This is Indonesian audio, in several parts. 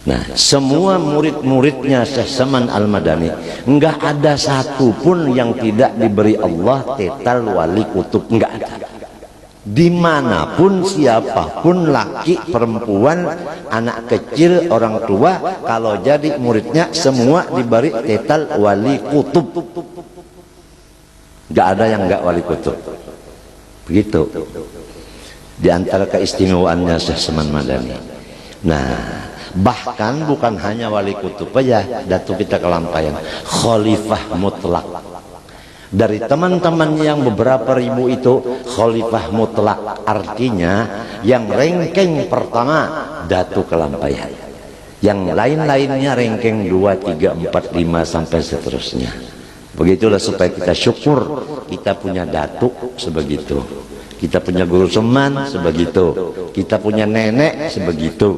Nah, semua murid-muridnya Syekh Saman Al-Madani enggak ada satu pun yang tidak diberi Allah tetal wali kutub, enggak ada. Dimanapun, siapapun, laki, perempuan, anak kecil, orang tua, kalau jadi muridnya semua diberi tetal wali kutub. Enggak ada yang enggak wali kutub. Begitu. Di antara keistimewaannya Syekh Saman Madani. Nah, bahkan bukan hanya wali kutub aja, Datu kita kelampaian, khalifah mutlak. Dari teman-teman yang beberapa ribu itu, khalifah mutlak artinya yang ranking pertama Datu kelampaian. Yang lain-lainnya ranking 2, 3, 4, 5 sampai seterusnya. Begitulah supaya kita syukur kita punya Datu sebegitu. Kita punya guru Saman sebegitu, kita punya nenek sebegitu.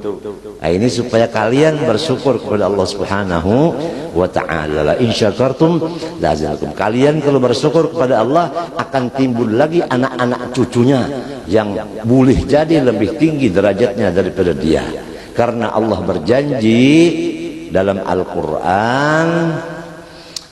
Nah, ini supaya kalian bersyukur kepada Allah Subhanahu wa ta'ala. La in syakartum lazidakum. Kalian kalau bersyukur kepada Allah akan timbul lagi anak-anak cucunya yang boleh jadi lebih tinggi derajatnya daripada dia. Karena Allah berjanji dalam Al-Qur'an,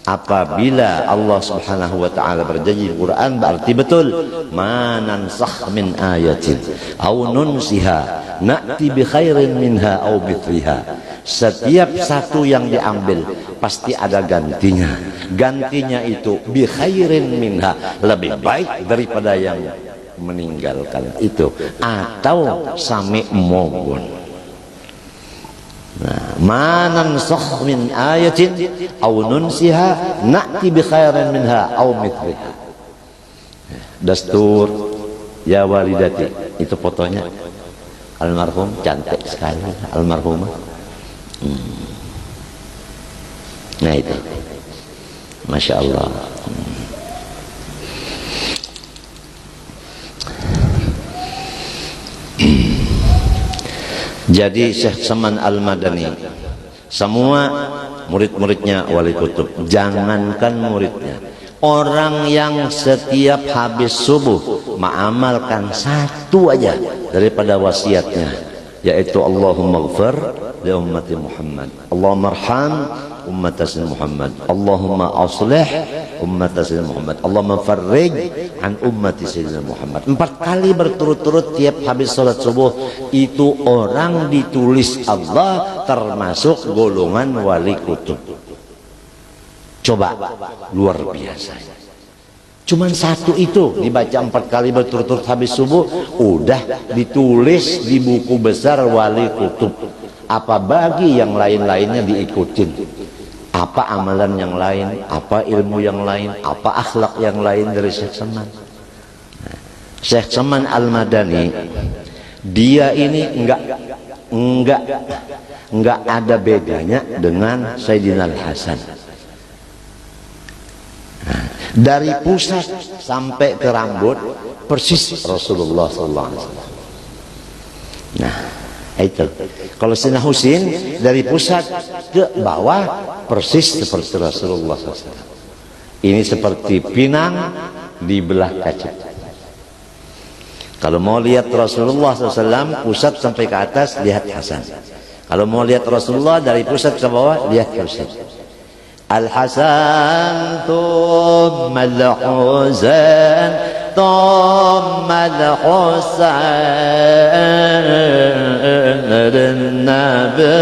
apabila Allah Subhanahu wa ta'ala berjanji di Quran, berarti betul. Ma nansakh min ayatin aw nunsiha na'ti bi khairin minha aw mithliha. Setiap satu yang diambil pasti ada gantinya. Gantinya itu bi khairin minha, lebih baik daripada yang meninggalkan itu, atau sami mogun. Ma nansakh min ayatin aw nunsiha na'ti bi khairin minha aw mithliha. Dastur ya walidati, itu fotonya almarhum, cantik sekali almarhumah. Nah itu, masya Allah. Jadi Syekh Saman Al-Madani semua murid-muridnya wali kutub. Jangankan muridnya, orang yang setiap habis subuh mengamalkan satu aja daripada wasiatnya, yaitu Allahumma ighfir li ummati Muhammad, Allahumma arham ummat Sayyidina Muhammad, Allahumma aslih ummat Sayyidina Muhammad, Allahumma farrij an ummati Sayyidina Muhammad. 4 kali berturut-turut tiap habis sholat subuh, itu orang ditulis Allah termasuk golongan wali kutub. Coba, luar biasa. Cuman satu itu dibaca 4 kali berturut-turut habis subuh, udah ditulis di buku besar wali kutub. Apa bagi yang lain-lainnya diikutin? Apa amalan yang lain, apa ilmu yang lain, apa akhlak yang lain dari Syekh Saman. Syekh Saman Al-Madani, dia ini enggak ada bedanya dengan Sayyidina Al-Hasan. Dari pusat sampai ke rambut persis Rasulullah SAW. Nah, itu. Kalau Sayyidina Husain dari pusat ke bawah persis seperti Rasulullah SAW. Ini seperti pinang di belah kaca. Kalau mau lihat Rasulullah SAW pusat sampai ke atas, lihat Hasan. Kalau mau lihat Rasulullah dari pusat ke bawah, lihat Husain. Al-Hasan thumma al-Husain thumma al-Husain Nabi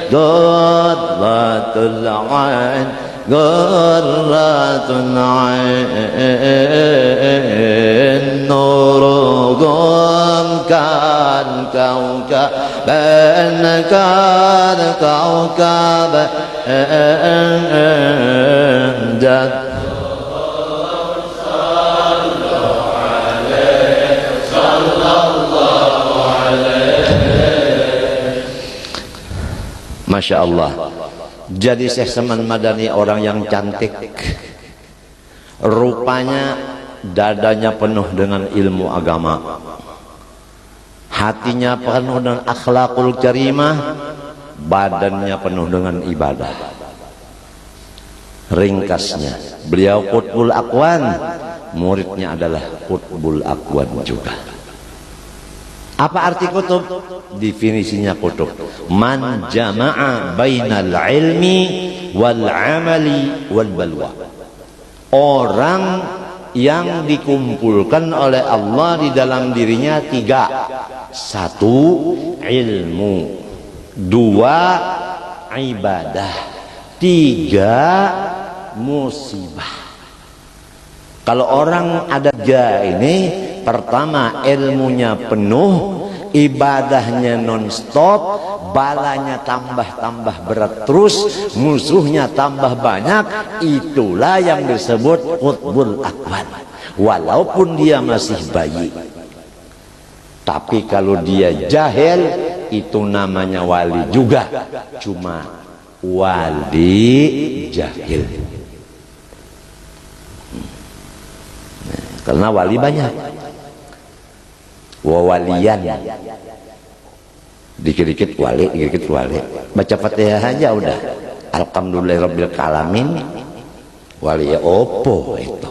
qurratul ain qurratul ain nuruhum kan kawkaban kan kawkaban Masya Allah. Jadi Syekh Saman Madani orang yang cantik, rupanya dadanya penuh dengan ilmu agama, hatinya penuh dengan akhlakul karimah, badannya penuh dengan ibadah. Ringkasnya, beliau qutbul aqwan, muridnya adalah qutbul aqwan juga. Apa arti kutub? Definisinya kutub, man jama'a bainal ilmi wal amali wal balwa. Orang yang dikumpulkan oleh Allah di dalam dirinya tiga. Satu, ilmu. Dua, ibadah. Tiga, musibah. Kalau orang ada tiga ini, pertama ilmunya penuh, ibadahnya non-stop, balanya tambah berat terus, musuhnya tambah banyak, itulah yang disebut qutbul akwan. Walaupun dia masih bayi. Tapi kalau dia jahil, itu namanya wali juga, cuma wali jahil. Karena wali banyak, wawalian, dikit-dikit wali, dikit-dikit wali. Baca Fatihah aja udah, alhamdulillahirabbil alamin. Wali ya opo itu,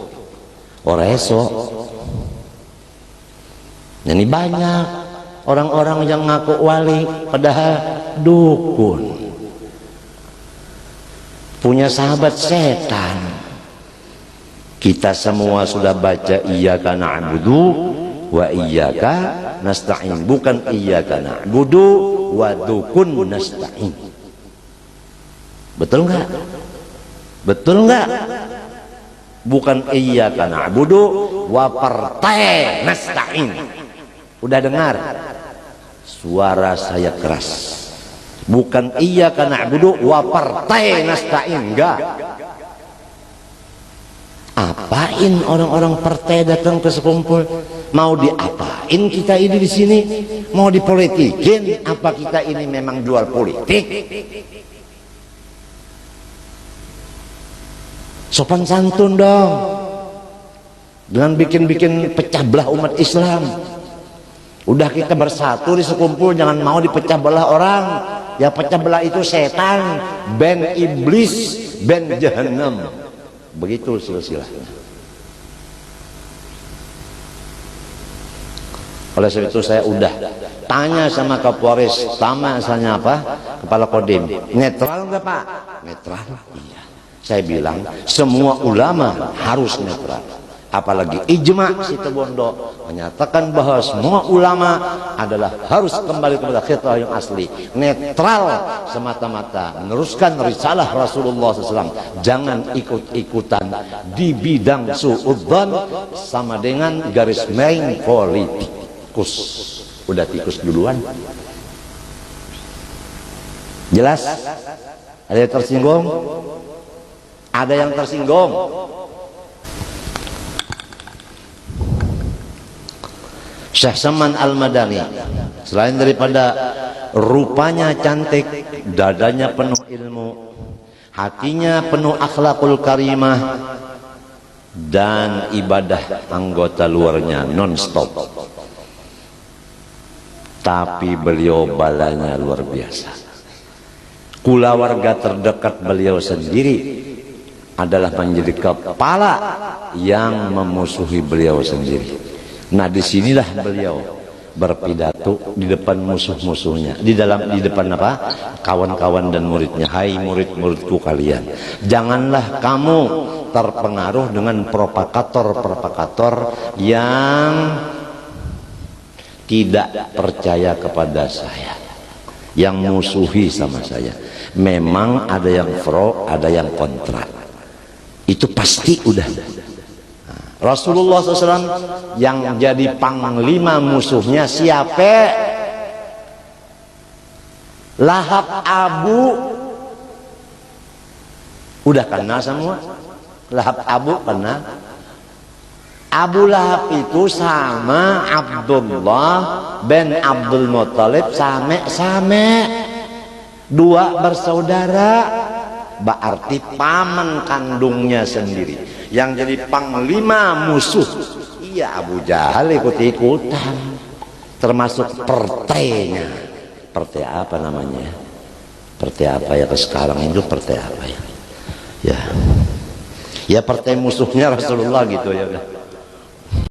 oreso. Ini banyak orang-orang yang ngaku wali, padahal dukun, punya sahabat setan. Kita semua sudah baca iyyaka na'budu wa iyyaka nasta'in, bukan iyyaka na'budu wa dukun nasta'in. Betul enggak? Betul enggak? Bukan iyyaka na'budu wa partai nasta'in. Udah dengar? Suara saya keras. Bukan iyyaka na'budu wa partai nasta'in, enggak. Apain orang-orang partai datang ke sekumpul? Mau diapain kita ini di sini? Mau dipolitikin? Apa kita ini memang jual politik? Sopan santun dong. Jangan bikin-bikin pecah belah umat Islam. Udah kita bersatu di sekumpul, jangan mau dipecah belah orang. Ya pecah belah itu setan, ben iblis, ben jahanam. Begitu silsilahnya. Oleh sebab itu saya udah tanya sama Kapolres, sama misalnya apa, Kepala Kodim, netral enggak Pak? Netral. Iya. Saya bilang semua ulama harus netral. Apalagi ijma Situbondo menyatakan bahwa semua ulama adalah harus kembali kepada fitrah yang asli, netral semata-mata, meneruskan risalah Rasulullah SAW. Jangan ikut-ikutan di bidang suudzon sama dengan garis main politikus. Udah tikus duluan. Jelas? Ada yang tersinggung? Ada yang tersinggung? Syekh Saman Al-Madani, selain daripada rupanya cantik, dadanya penuh ilmu, hatinya penuh akhlakul karimah, dan ibadah anggota luarnya non-stop, tapi beliau balanya luar biasa. Kulawarga terdekat beliau sendiri adalah menjadi kepala yang memusuhi beliau sendiri. Nah disinilah beliau berpidato di depan musuh-musuhnya, di depan apa? Kawan-kawan dan muridnya. Hai murid-muridku kalian, janganlah kamu terpengaruh dengan propagator-propagator yang tidak percaya kepada saya, yang musuhi sama saya. Memang ada yang pro, ada yang kontra. Itu pasti udah. Rasulullah SAW yang jadi panglima musuhnya siapa? Lahab Abu. Udah kenal semua? Lahab Abu kenal? Abu Lahab itu sama Abdullah bin Abdul Muttalib, same-same. Dua bersaudara. Berarti paman kandungnya sendiri yang jadi panglima musuh. Iya, Abu Jahal ikut-ikutan, termasuk partainya. Partai apa namanya? Partai apa ya sekarang itu? Partai apa ya? Ya partai musuhnya Rasulullah gitu ya.